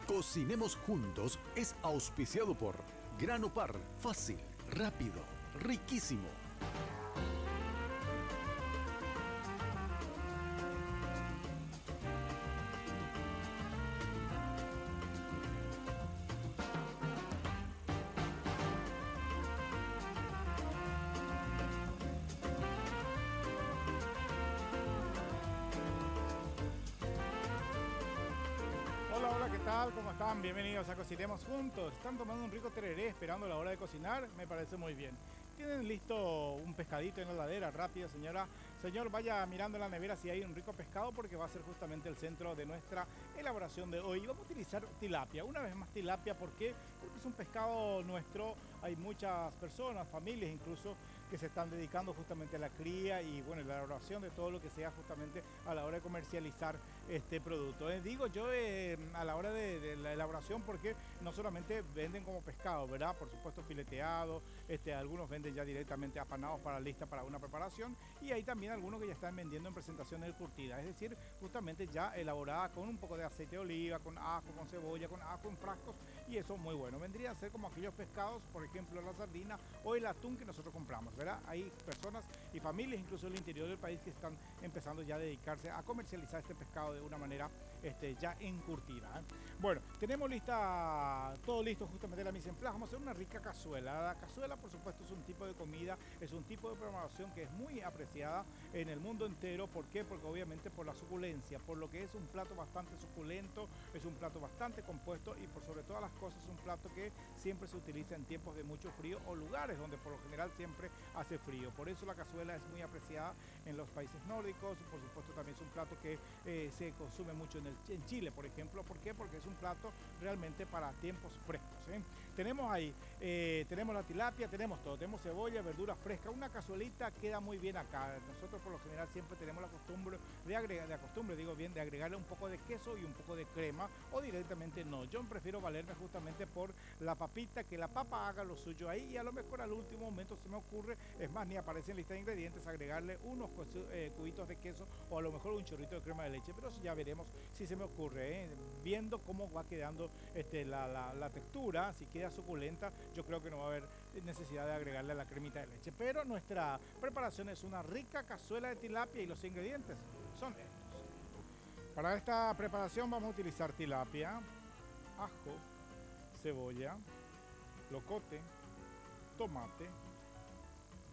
Cocinemos Juntos es auspiciado por Grano Par, fácil, rápido, riquísimo. Hola, ¿qué tal? ¿Cómo están? Bienvenidos a Cocinemos Juntos. ¿Están tomando un rico tereré esperando la hora de cocinar? Me parece muy bien. ¿Tienen listo un pescadito en la heladera? Rápido, señora. Señor, vaya mirando en la nevera si hay un rico pescado porque va a ser justamente el centro de nuestra elaboración de hoy. Vamos a utilizar tilapia. Una vez más tilapia, ¿por qué? Porque es un pescado nuestro. Hay muchas personas, familias incluso, que se están dedicando justamente a la cría y bueno, la elaboración de todo lo que sea justamente a la hora de comercializar este producto. Digo yo a la hora de la elaboración porque no solamente venden como pescado, ¿verdad? Por supuesto fileteado, algunos venden ya directamente apanados para lista para una preparación y hay también algunos que ya están vendiendo en presentaciones curtidas, es decir, justamente ya elaborada con un poco de aceite de oliva, con ajo, con cebolla, con ajo en frascos y eso muy bueno. Vendría a ser como aquellos pescados, por ejemplo la sardina o el atún que nosotros compramos, ¿verdad? Hay personas y familias incluso en el interior del país que están empezando ya a dedicarse a comercializar este pescado de una manera ya encurtida. Bueno, tenemos todo listo justamente la mise en place. Vamos a hacer una rica cazuela. La cazuela, por supuesto, es un tipo de comida, es un tipo de preparación que es muy apreciada en el mundo entero. ¿Por qué? Porque obviamente por la suculencia, por lo que es un plato bastante suculento, es un plato bastante compuesto y por sobre todas las cosas es un plato que siempre se utiliza en tiempos de mucho frío o lugares donde por lo general siempre hace frío. Por eso la cazuela es muy apreciada en los países nórdicos. Por supuesto también es un plato que se consume mucho en Chile, por ejemplo. ¿Por qué? Porque es un plato realmente para tiempos frescos, ¿eh? Tenemos ahí, tenemos la tilapia, tenemos todo, tenemos cebolla, verdura fresca. Una cazuelita queda muy bien acá. Nosotros por lo general siempre tenemos la costumbre de agregarle un poco de queso y un poco de crema o directamente no. Yo prefiero valerme justamente por la papita, que la papa haga lo suyo ahí y a lo mejor al último momento se me ocurre, es más, ni aparece en lista de ingredientes, agregarle unos cubitos de queso o a lo mejor un chorrito de crema de leche, pero eso ya veremos si se me ocurre, viendo cómo va quedando la textura, si queda suculenta, yo creo que no va a haber necesidad de agregarle la cremita de leche, pero nuestra preparación es una rica cazuela de tilapia y los ingredientes son estos. Para esta preparación vamos a utilizar tilapia, ajo, cebolla, locote, tomate,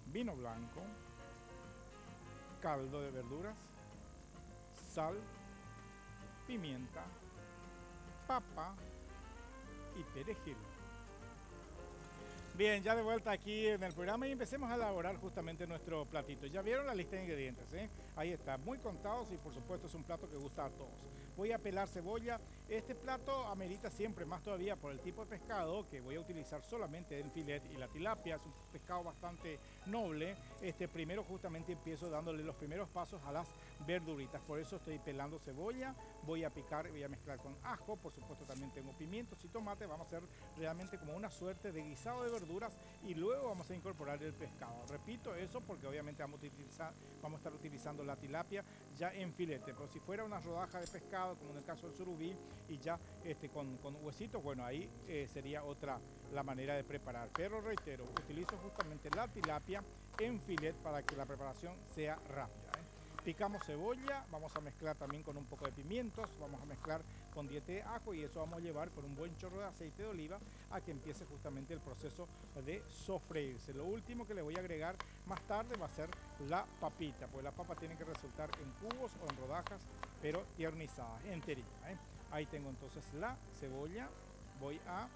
vino blanco, caldo de verduras, sal, pimienta, papa y perejil. Bien, ya de vuelta aquí en el programa y empecemos a elaborar justamente nuestro platito. Ya vieron la lista de ingredientes, ¿eh? Ahí está, muy contados y por supuesto es un plato que gusta a todos. Voy a pelar cebolla. Este plato amerita siempre, más todavía por el tipo de pescado que voy a utilizar solamente en filet y la tilapia es un pescado bastante noble. Primero justamente empiezo dándole los primeros pasos a las verduritas, por eso estoy pelando cebolla, voy a picar, voy a mezclar con ajo, por supuesto también tengo pimientos y tomate, vamos a hacer realmente como una suerte de guisado de verduras y luego vamos a incorporar el pescado. Repito eso porque obviamente vamos a estar utilizando la tilapia ya en filete, pero si fuera una rodaja de pescado como en el caso del surubí y ya con huesitos, bueno, ahí sería otra la manera de preparar, pero reitero, utilizo justamente la tilapia en filet para que la preparación sea rápida. Picamos cebolla, vamos a mezclar también con un poco de pimientos, vamos a mezclar con diente de ajo y eso vamos a llevar con un buen chorro de aceite de oliva a que empiece justamente el proceso de sofreírse. Lo último que le voy a agregar más tarde va a ser la papita, pues la papa tiene que resultar en cubos o en rodajas, pero tiernizadas, enteritas. Ahí tengo entonces la cebolla, voy a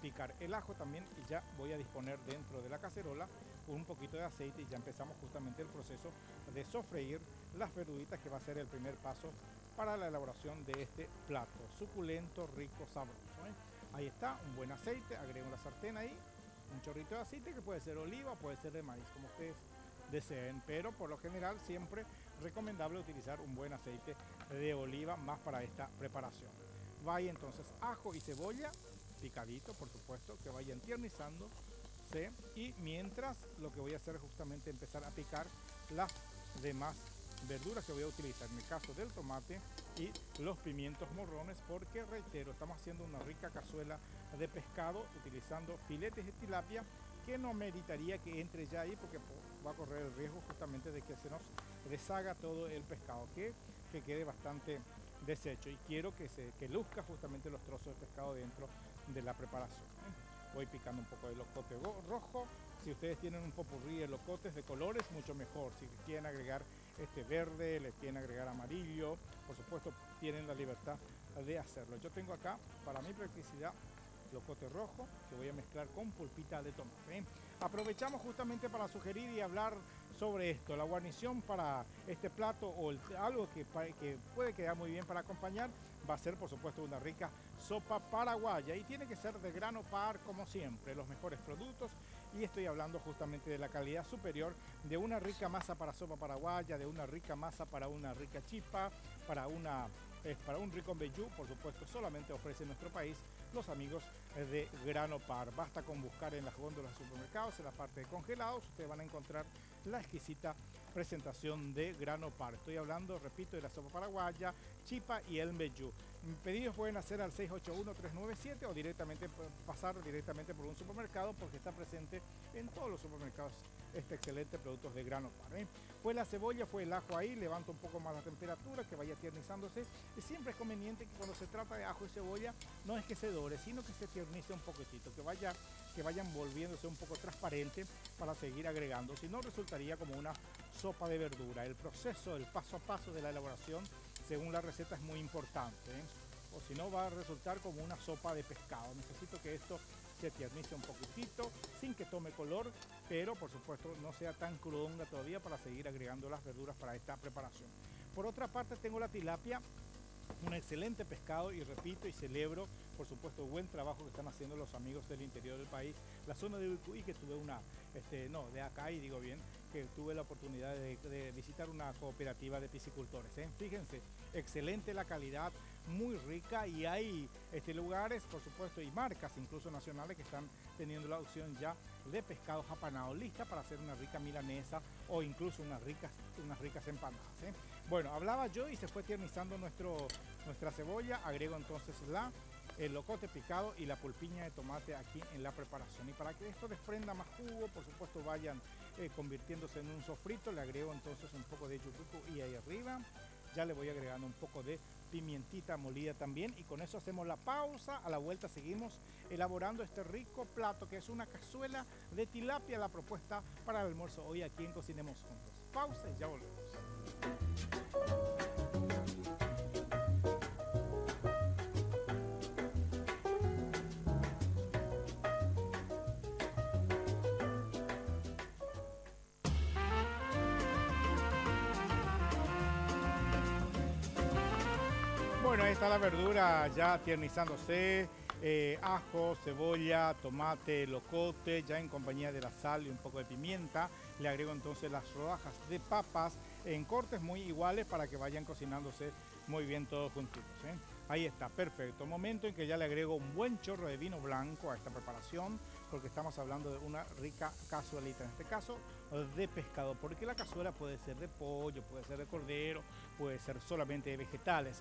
picar el ajo también y ya voy a disponer dentro de la cacerola con un poquito de aceite y ya empezamos justamente el proceso de sofreír las verduritas que va a ser el primer paso para la elaboración de este plato suculento, rico, sabroso. Ahí está, un buen aceite, agrego la sartén ahí, un chorrito de aceite que puede ser oliva, puede ser de maíz, como ustedes deseen, pero por lo general siempre recomendable utilizar un buen aceite de oliva más para esta preparación. Vaya entonces ajo y cebolla picadito, por supuesto, que vayan tiernizando, ¿sí? Y mientras lo que voy a hacer es justamente empezar a picar las demás verduras que voy a utilizar, en el caso del tomate y los pimientos morrones, porque reitero, estamos haciendo una rica cazuela de pescado utilizando filetes de tilapia que no meritaría que entre ya ahí porque va a correr el riesgo justamente de que se nos deshaga todo el pescado, que quede bastante deshecho, y quiero que luzca justamente los trozos de pescado dentro de la preparación. Voy picando un poco de locote rojo. Si ustedes tienen un popurrí de locotes de colores, mucho mejor. Si quieren agregar verde, le quieren agregar amarillo, por supuesto tienen la libertad de hacerlo. Yo tengo acá, para mi practicidad, locote rojo que voy a mezclar con pulpita de tomate. Aprovechamos justamente para sugerir y hablar sobre esto, la guarnición para este plato o algo que puede quedar muy bien para acompañar, va a ser por supuesto una rica sopa paraguaya, y tiene que ser de grano par como siempre, los mejores productos, y estoy hablando justamente de la calidad superior de una rica masa para sopa paraguaya, de una rica masa para una rica chipa, para un rico mbejú, por supuesto solamente ofrece en nuestro país los amigos de Grano Par. Basta con buscar en las góndolas de supermercados, en la parte de congelados, ustedes van a encontrar la exquisita presentación de Grano Par. Estoy hablando, repito, de la sopa paraguaya, chipa y el mbejú. Pedidos pueden hacer al 681-397 o pasar directamente por un supermercado, porque está presente en todos los supermercados este excelente producto de Grano Par. Fue la cebolla, fue el ajo ahí, levanta un poco más la temperatura, que vaya tiernizándose. Y siempre es conveniente que cuando se trata de ajo y cebolla, no es que se dore, sino que se tiernice un poquitito, que vayan volviéndose un poco transparente para seguir agregando. Si no, resultaría como una sopa de verdura. El proceso, el paso a paso de la elaboración, según la receta, es muy importante, o si no va a resultar como una sopa de pescado. Necesito que esto se tiernice un poquitito, sin que tome color, pero por supuesto no sea tan crudonga todavía para seguir agregando las verduras para esta preparación. Por otra parte, tengo la tilapia, un excelente pescado, y repito y celebro por supuesto el buen trabajo que están haciendo los amigos del interior del país, la zona de Urucuy, que tuve de acá, y digo bien, que tuve la oportunidad de visitar una cooperativa de piscicultores. Fíjense, excelente la calidad, muy rica, y hay lugares, por supuesto, y marcas incluso nacionales que están teniendo la opción ya de pescado apanado, lista para hacer una rica milanesa o incluso unas ricas empanadas. Bueno, hablaba yo y se fue tiernizando nuestra cebolla. Agrego entonces el locote picado y la pulpiña de tomate aquí en la preparación, y para que esto desprenda más jugo, por supuesto vayan convirtiéndose en un sofrito, le agrego entonces un poco de yucuco, y ahí arriba ya le voy agregando un poco de pimientita molida también, y con eso hacemos la pausa. A la vuelta seguimos elaborando este rico plato que es una cazuela de tilapia, la propuesta para el almuerzo hoy aquí en Cocinemos Juntos. Pausa y ya volvemos. Bueno, ahí está la verdura ya tiernizándose, ajo, cebolla, tomate, locote, ya en compañía de la sal y un poco de pimienta. Le agrego entonces las rodajas de papas en cortes muy iguales para que vayan cocinándose muy bien todos juntitos. Ahí está, perfecto. Momento en que ya le agrego un buen chorro de vino blanco a esta preparación, porque estamos hablando de una rica cazuelita, en este caso de pescado, porque la cazuela puede ser de pollo, puede ser de cordero, puede ser solamente de vegetales,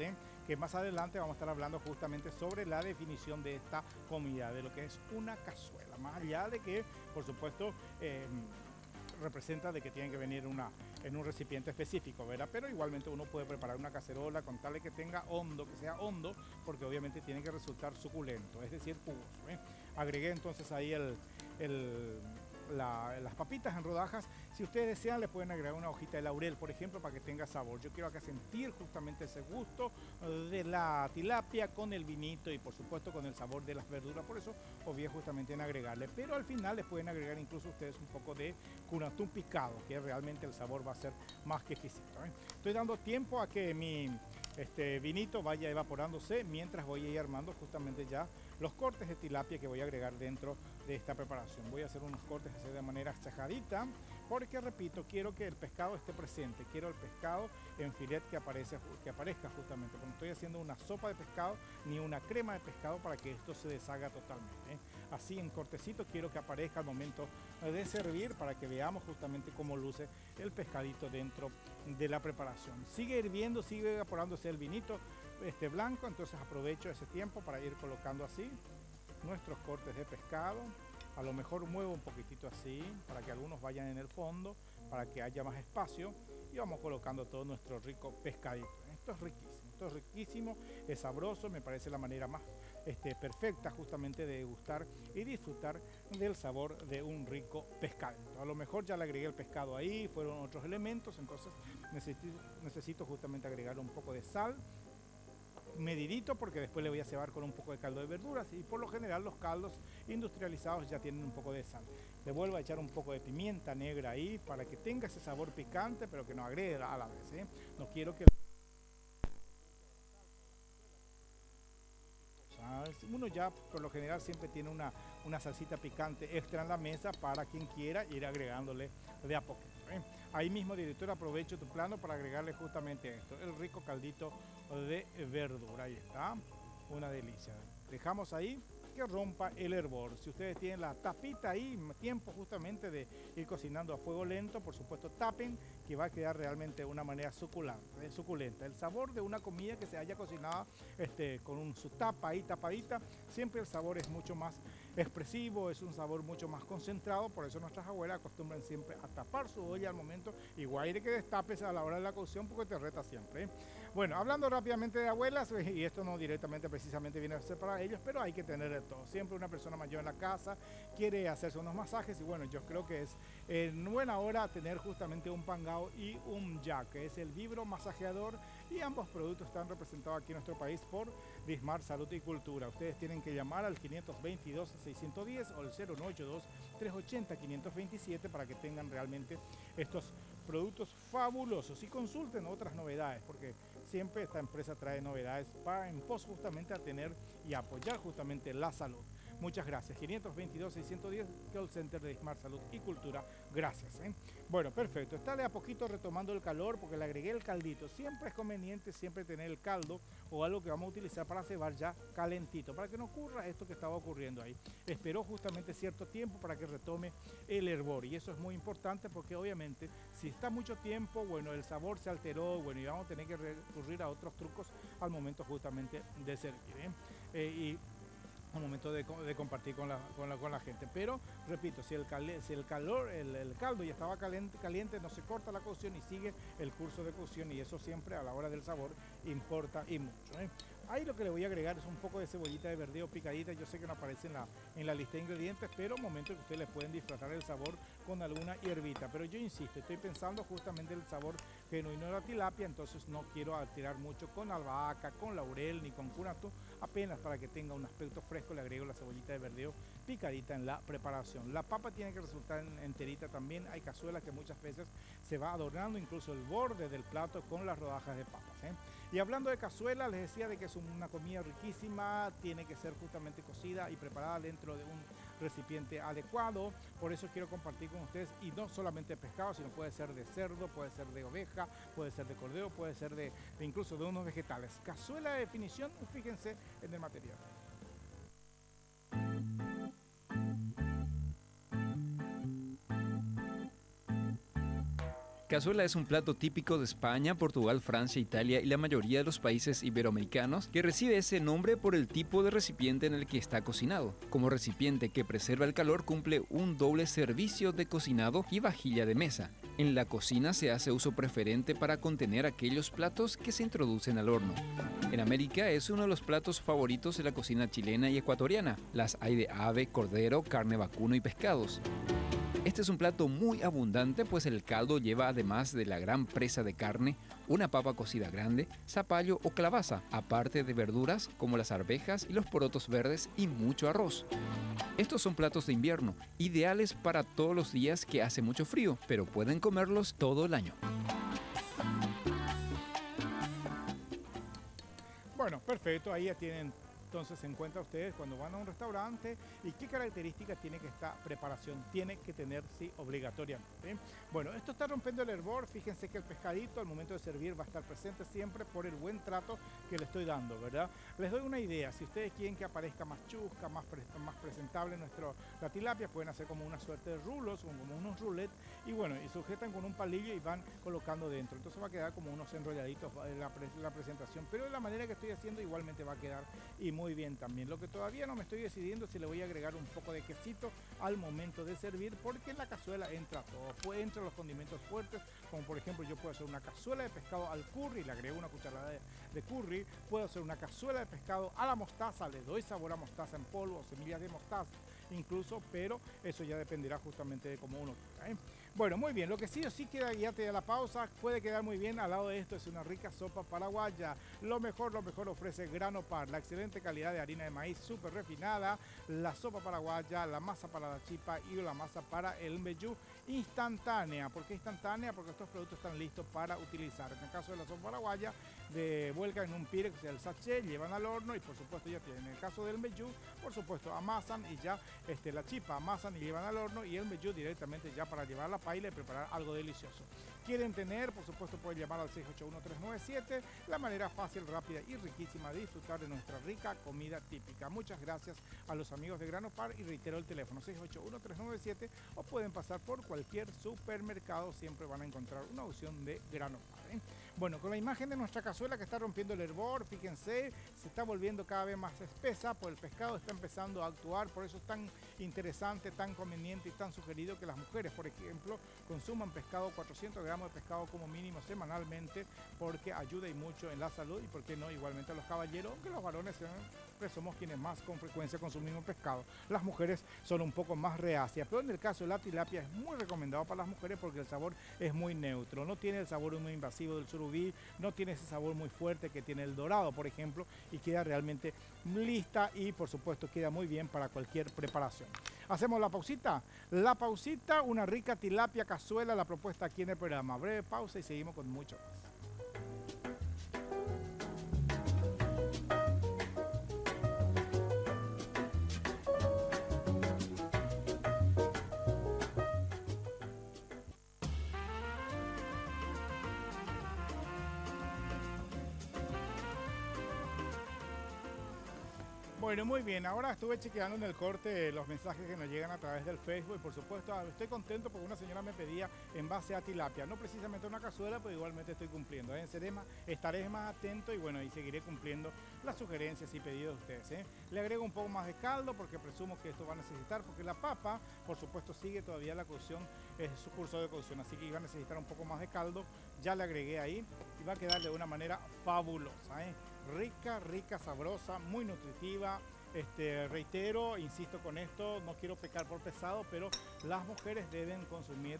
que más adelante vamos a estar hablando justamente sobre la definición de esta comida, de lo que es una cazuela, más allá de que, por supuesto, representa de que tiene que venir en un recipiente específico, ¿verdad? Pero igualmente uno puede preparar una cacerola con tal de que sea hondo, porque obviamente tiene que resultar suculento, es decir, jugoso. Agregué entonces ahí las papitas en rodajas. Si ustedes desean, le pueden agregar una hojita de laurel, por ejemplo, para que tenga sabor. Yo quiero acá sentir justamente ese gusto de la tilapia con el vinito y por supuesto con el sabor de las verduras, por eso obvié justamente en agregarle, pero al final les pueden agregar incluso ustedes un poco de cunatún picado, que realmente el sabor va a ser más que exquisito. Estoy dando tiempo a que mi vinito vaya evaporándose mientras voy a ir armando justamente ya los cortes de tilapia que voy a agregar dentro de esta preparación. Voy a hacer unos cortes así de manera chajadita porque repito, quiero que el pescado esté presente, quiero el pescado en filet que aparezca justamente, como estoy haciendo una sopa de pescado ni una crema de pescado para que esto se deshaga totalmente, ¿eh? Así en cortecito quiero que aparezca al momento de servir para que veamos justamente cómo luce el pescadito dentro de la preparación. Sigue hirviendo, sigue evaporándose el vinito blanco, entonces aprovecho ese tiempo para ir colocando así nuestros cortes de pescado. A lo mejor muevo un poquitito así para que algunos vayan en el fondo, para que haya más espacio, y vamos colocando todo nuestro rico pescadito. Esto es riquísimo, es sabroso, me parece la manera más perfecta justamente de degustar y disfrutar del sabor de un rico pescadito. A lo mejor ya le agregué el pescado ahí, fueron otros elementos, entonces necesito justamente agregar un poco de sal, medidito, porque después le voy a cebar con un poco de caldo de verduras, y por lo general los caldos industrializados ya tienen un poco de sal. Le vuelvo a echar un poco de pimienta negra ahí para que tenga ese sabor picante, pero que no agregue a la vez, ¿eh? No quiero que uno ya por lo general siempre tiene una salsita picante extra en la mesa para quien quiera ir agregándole de a poquito, ¿eh? Ahí mismo, director, aprovecho tu plano para agregarle justamente esto, el rico caldito de verdura. Ahí está, una delicia. Dejamos ahí que rompa el hervor. Si ustedes tienen la tapita ahí, tiempo justamente de ir cocinando a fuego lento, por supuesto tapen, que va a quedar realmente de una manera suculenta. El sabor de una comida que se haya cocinado con su tapa ahí tapadita, siempre el sabor es mucho más expresivo, es un sabor mucho más concentrado, por eso nuestras abuelas acostumbran siempre a tapar su olla al momento, igual de que destapes a la hora de la cocción porque te reta siempre, ¿eh? Bueno, hablando rápidamente de abuelas, y esto no directamente precisamente viene a ser para ellos, pero hay que tener de todo. Siempre una persona mayor en la casa quiere hacerse unos masajes, y bueno, yo creo que es en buena hora tener justamente un Pangao y un Yak, que es el vibro masajeador, y ambos productos están representados aquí en nuestro país por Dismar Salud y Cultura. Ustedes tienen que llamar al 522-610 o el 0982-380-527 para que tengan realmente estos productos fabulosos, y consulten otras novedades, porque siempre esta empresa trae novedades para en pos justamente a tener y apoyar justamente la salud. Muchas gracias. 522-610, Call Center de Dismar Salud y Cultura. Gracias, ¿eh? Bueno, perfecto. Está de a poquito retomando el calor porque le agregué el caldito. Siempre es conveniente siempre tener el caldo o algo que vamos a utilizar para cebar ya calentito, para que no ocurra esto que estaba ocurriendo ahí. Esperó justamente cierto tiempo para que retome el hervor, y eso es muy importante porque obviamente si está mucho tiempo, bueno, el sabor se alteró, bueno, y vamos a tener que recurrir a otros trucos al momento justamente de servir, ¿eh? Un momento de compartir con la gente. Pero repito, si el caldo ya estaba caliente, no se corta la cocción y sigue el curso de cocción, y eso siempre a la hora del sabor importa y mucho, ¿eh? Ahí lo que le voy a agregar es un poco de cebollita de verdeo picadita. Yo sé que no aparece en la lista de ingredientes, pero un momento que ustedes le pueden disfrutar el sabor con alguna hierbita. Pero yo insisto, estoy pensando justamente el sabor genuino de la tilapia, entonces no quiero tirar mucho con albahaca, con laurel ni con curanto. Apenas para que tenga un aspecto fresco le agrego la cebollita de verdeo picadita en la preparación. La papa tiene que resultar enterita también. Hay cazuelas que muchas veces se va adornando incluso el borde del plato con las rodajas de papas, ¿eh? Y hablando de cazuela, les decía de que es una comida riquísima, tiene que ser justamente cocida y preparada dentro de un recipiente adecuado. Por eso quiero compartir con ustedes, y no solamente de pescado, sino puede ser de cerdo, puede ser de oveja, puede ser de cordero, puede ser de incluso de unos vegetales. Cazuela de definición, fíjense en el material. Cazuela es un plato típico de España, Portugal, Francia, Italia y la mayoría de los países iberoamericanos, que recibe ese nombre por el tipo de recipiente en el que está cocinado. Como recipiente que preserva el calor, cumple un doble servicio de cocinado y vajilla de mesa. En la cocina se hace uso preferente para contener aquellos platos que se introducen al horno. En América es uno de los platos favoritos de la cocina chilena y ecuatoriana. Las hay de ave, cordero, carne vacuno y pescados. Este es un plato muy abundante, pues el caldo lleva, además de la gran presa de carne, una papa cocida grande, zapallo o calabaza, aparte de verduras como las arvejas y los porotos verdes y mucho arroz. Estos son platos de invierno, ideales para todos los días que hace mucho frío, pero pueden comerlos todo el año. Bueno, perfecto, ahí ya tienen Entonces se encuentra ustedes cuando van a un restaurante y qué características tiene que esta preparación, tiene que tener sí obligatoriamente. Bueno, esto está rompiendo el hervor, fíjense que el pescadito al momento de servir va a estar presente siempre por el buen trato que le estoy dando, ¿verdad? Les doy una idea, si ustedes quieren que aparezca más chusca, más presentable la tilapia, pueden hacer como una suerte de rulos, como unos roulettes, y bueno, y sujetan con un palillo y van colocando dentro, entonces va a quedar como unos enrolladitos la presentación, pero de la manera que estoy haciendo igualmente va a quedar y muy bien también. Lo que todavía no me estoy decidiendo es si le voy a agregar un poco de quesito al momento de servir, porque en la cazuela entra todo, pues entran los condimentos fuertes, como por ejemplo yo puedo hacer una cazuela de pescado al curry, le agrego una cucharada de curry, puedo hacer una cazuela de pescado a la mostaza, le doy sabor a mostaza en polvo o semillas de mostaza incluso, pero eso ya dependerá justamente de cómo uno quiera, ¿eh? Bueno, muy bien, lo que sí o sí queda, ya te da la pausa, puede quedar muy bien. Al lado de esto es una rica sopa paraguaya. Lo mejor ofrece Grano Par, la excelente calidad de harina de maíz súper refinada, la sopa paraguaya, la masa para la chipa y la masa para el mbejú instantánea. ¿Por qué instantánea? Porque estos productos están listos para utilizar. En el caso de la sopa paraguaya, vuelcan en un pirex el sachet, llevan al horno y por supuesto ya tienen. En el caso del mbejú, por supuesto amasan y ya la chipa amasan y llevan al horno, y el mbejú directamente ya para llevar la paila y preparar algo delicioso. Quieren tener, por supuesto pueden llamar al 681-397, la manera fácil, rápida y riquísima de disfrutar de nuestra rica comida típica. Muchas gracias a los amigos de Grano Par y reitero el teléfono 681-397, o pueden pasar por cualquier supermercado, siempre van a encontrar una opción de Grano Par, ¿eh? Bueno, con la imagen de nuestra cazuela que está rompiendo el hervor, fíjense, se está volviendo cada vez más espesa, pues el pescado está empezando a actuar, por eso es tan interesante, tan conveniente y tan sugerido que las mujeres, por ejemplo, consuman pescado, 400 gramos de pescado como mínimo semanalmente, porque ayuda y mucho en la salud, y por qué no, igualmente a los caballeros, aunque los varones siempre somos quienes más con frecuencia consumimos pescado. Las mujeres son un poco más reacias, pero en el caso de la tilapia es muy recomendado para las mujeres porque el sabor es muy neutro, no tiene el sabor muy invasivo del surubí, no tiene ese sabor muy fuerte que tiene el dorado, por ejemplo, y queda realmente lista y por supuesto queda muy bien para cualquier preparación. Hacemos la pausita, una rica tilapia cazuela, la propuesta aquí en el programa. Breve pausa y seguimos con mucho más. Bueno, muy bien, ahora estuve chequeando en el corte los mensajes que nos llegan a través del Facebook y por supuesto estoy contento porque una señora me pedía en base a tilapia, no precisamente una cazuela, pero igualmente estoy cumpliendo, ¿eh? Estaré más atento y bueno, y seguiré cumpliendo las sugerencias y pedidos de ustedes, ¿eh? Le agrego un poco más de caldo porque presumo que esto va a necesitar, porque la papa, por supuesto, sigue todavía la cocción, es su curso de cocción, así que iba a necesitar un poco más de caldo, ya le agregué ahí y va a quedar de una manera fabulosa, ¿eh? Rica, sabrosa, muy nutritiva. Reitero, insisto con esto, no quiero pecar por pesado, pero las mujeres deben consumir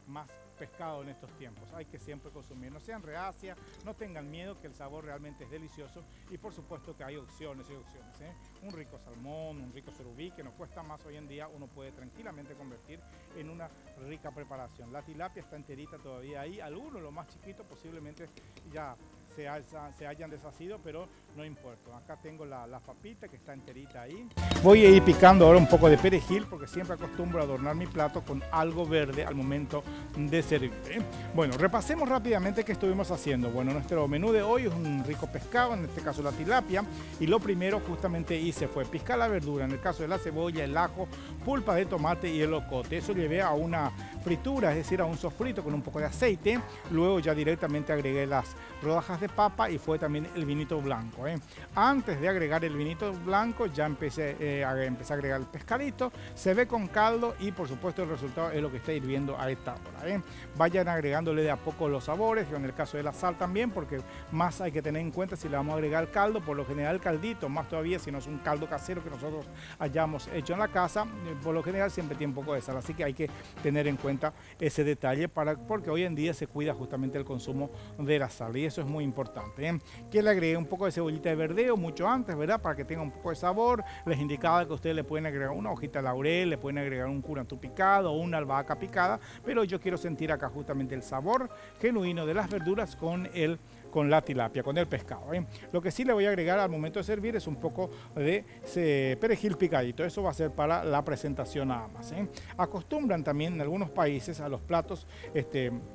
más pescado en estos tiempos. Hay que siempre consumir, no sean reacias, no tengan miedo, que el sabor realmente es delicioso y por supuesto que hay opciones, ¿eh? Un rico salmón, un rico surubí que nos cuesta más hoy en día, uno puede tranquilamente convertir en una rica preparación. La tilapia está enterita todavía ahí, algunos, lo más chiquito, posiblemente ya se hayan deshacido, pero no importa. Acá tengo la papita que está enterita ahí. Voy a ir picando ahora un poco de perejil porque siempre acostumbro a adornar mi plato con algo verde al momento de servir, ¿eh? Bueno, repasemos rápidamente qué estuvimos haciendo. Bueno, nuestro menú de hoy es un rico pescado, en este caso la tilapia, y lo primero justamente hice fue piscar la verdura, en el caso de la cebolla, el ajo, pulpa de tomate y el locote. Eso llevé a una fritura, es decir, a un sofrito con un poco de aceite. Luego ya directamente agregué las rodajas de papa y fue también el vinito blanco, ¿eh? Antes de agregar el vinito blanco ya empecé a agregar el pescadito, se ve con caldo y por supuesto el resultado es lo que está hirviendo a esta hora, ¿eh? Vayan agregándole de a poco los sabores, en el caso de la sal también, porque más hay que tener en cuenta si le vamos a agregar el caldo, por lo general caldito, más todavía si no es un caldo casero que nosotros hayamos hecho en la casa, por lo general siempre tiene un poco de sal, así que hay que tener en cuenta ese detalle porque hoy en día se cuida justamente el consumo de la sal y eso es muy importante, ¿eh? Que le agregué un poco de cebollita de verdeo mucho antes, ¿verdad? Para que tenga un poco de sabor. Les indicaba que ustedes le pueden agregar una hojita de laurel, le pueden agregar un curantú picado o una albahaca picada, pero yo quiero sentir acá justamente el sabor genuino de las verduras con con la tilapia, con el pescado. Lo que sí le voy a agregar al momento de servir es un poco de perejil picadito. Eso va a ser para la presentación nada más. Acostumbran también en algunos países a los platos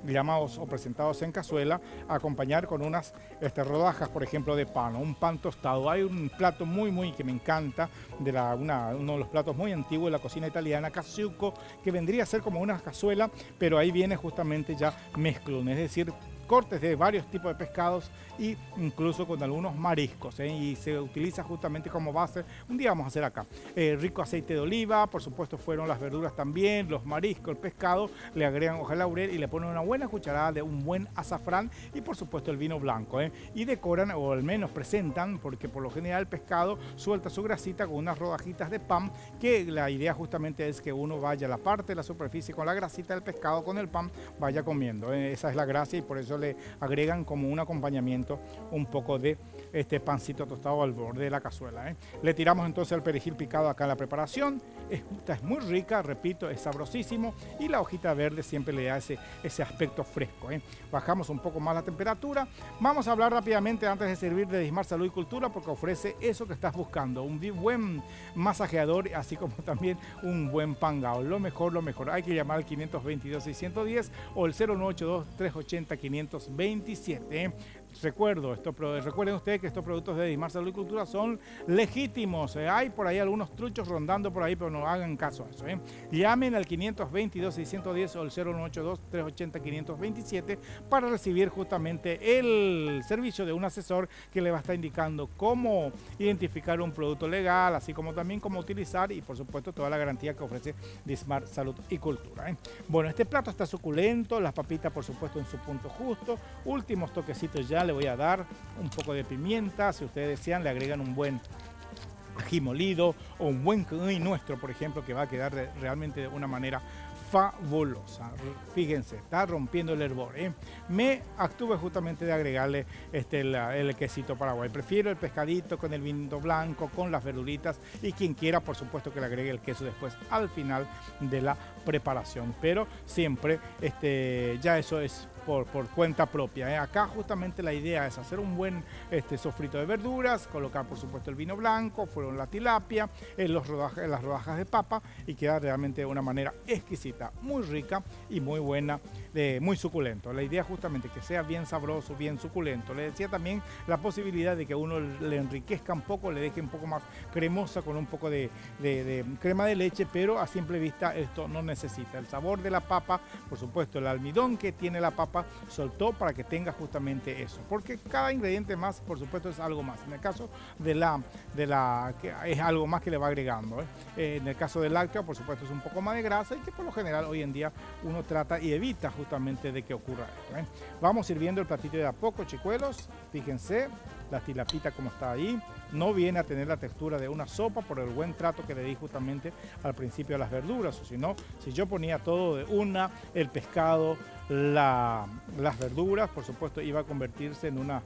llamados o presentados en cazuela a acompañar con unas rodajas, por ejemplo, de pan o un pan tostado. Hay un plato muy que me encanta, uno de los platos muy antiguos de la cocina italiana, caciuco, que vendría a ser como una cazuela, pero ahí viene justamente ya mezclón, es decir, cortes de varios tipos de pescados e incluso con algunos mariscos, y se utiliza justamente como base. Un día vamos a hacer acá rico aceite de oliva, por supuesto fueron las verduras también, los mariscos, el pescado, le agregan hoja de laurel y le ponen una buena cucharada de un buen azafrán y por supuesto el vino blanco, y decoran o al menos presentan, porque por lo general el pescado suelta su grasita con unas rodajitas de pan, que la idea justamente es que uno vaya a la parte de la superficie con la grasita del pescado, con el pan, vaya comiendo, esa es la gracia, y por eso le agregan como un acompañamiento un poco de pancito tostado al borde de la cazuela. Le tiramos entonces el perejil picado acá en la preparación. Esta es muy rica, repito, es sabrosísimo, y la hojita verde siempre le da ese aspecto fresco. Bajamos un poco más la temperatura. Vamos a hablar rápidamente antes de servir de Dismar Salud y Cultura, porque ofrece eso que estás buscando, un buen masajeador, así como también un buen pangao. Lo mejor. Hay que llamar al 522-610 o el 0982-380-527. Recuerden ustedes que estos productos de Dismar Salud y Cultura son legítimos. Hay por ahí algunos truchos rondando por ahí, pero no hagan caso a eso. Llamen al 522-610 o el 0982-380-527 para recibir justamente el servicio de un asesor que le va a estar indicando cómo identificar un producto legal, así como también cómo utilizar, y por supuesto toda la garantía que ofrece Dismar Salud y Cultura. Bueno, este plato está suculento, las papitas por supuesto en su punto justo, últimos toquecitos ya. Le voy a dar un poco de pimienta, si ustedes desean le agregan un buen ají molido o un buen cuy nuestro, por ejemplo, que va a quedar realmente de una manera fabulosa. Fíjense, está rompiendo el hervor. Me abstuve justamente de agregarle el quesito paraguay. Prefiero el pescadito con el vino blanco, con las verduritas, y quien quiera, por supuesto, que le agregue el queso después al final de la preparación. Pero siempre ya eso es por cuenta propia. Acá justamente la idea es hacer un buen sofrito de verduras, colocar por supuesto el vino blanco, fueron la tilapia, las rodajas de papa, y queda realmente de una manera exquisita, muy rica y muy buena, muy suculento. La idea justamente que sea bien sabroso, bien suculento. Le decía también la posibilidad de que uno le enriquezca un poco, le deje un poco más cremosa con un poco de crema de leche, pero a simple vista esto no necesita. El sabor de la papa, por supuesto, el almidón que tiene la papa soltó para que tenga justamente eso, porque cada ingrediente más, por supuesto, es algo más. En el caso de la que es algo más que le va agregando. En el caso del lácteo, por supuesto, es un poco más de grasa, y que por lo general hoy en día uno trata y evita justamente de que ocurra esto. Vamos sirviendo el platito de a poco, chicuelos. Fíjense la tilapita como está ahí. No viene a tener la textura de una sopa por el buen trato que le di justamente al principio a las verduras, o si no, si yo ponía todo de una, el pescado, las verduras, por supuesto, iba a convertirse en una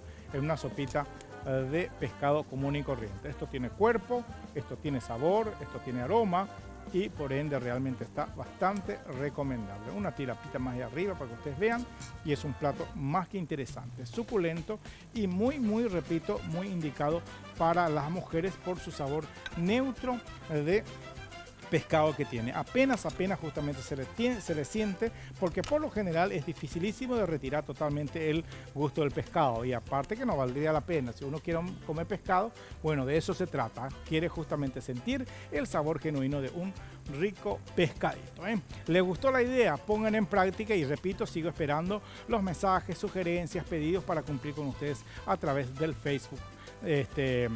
sopita de pescado común y corriente. Esto tiene cuerpo, esto tiene sabor, esto tiene aroma, y por ende realmente está bastante recomendable. Una tilapita más de arriba para que ustedes vean, y es un plato más que interesante, suculento y muy, repito, muy indicado para las mujeres por su sabor neutro de pescado que tiene. Apenas justamente se le siente, porque por lo general es dificilísimo de retirar totalmente el gusto del pescado, y aparte que no valdría la pena. Si uno quiere comer pescado, bueno, de eso se trata. Quiere justamente sentir el sabor genuino de un rico pescadito. ¿Les gustó la idea? Pongan en práctica, y repito, sigo esperando los mensajes, sugerencias, pedidos para cumplir con ustedes a través del Facebook del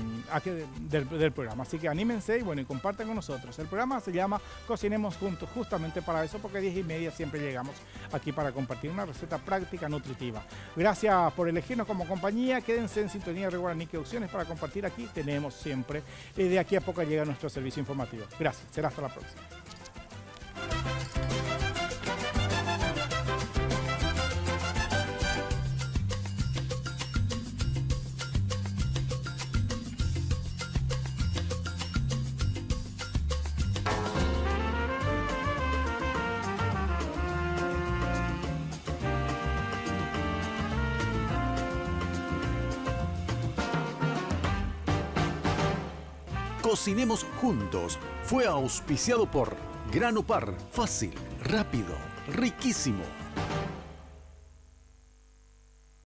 programa. Así que anímense y compartan con nosotros. El programa se llama Cocinemos Juntos, justamente para eso, porque 10:30 siempre llegamos aquí para compartir una receta práctica, nutritiva. Gracias por elegirnos como compañía. Quédense en sintonía de Guaraní, que opciones para compartir aquí tenemos siempre. De aquí a poco llega nuestro servicio informativo. Gracias. Será hasta la próxima. Cocinemos Juntos fue auspiciado por Grano Par, fácil, rápido, riquísimo.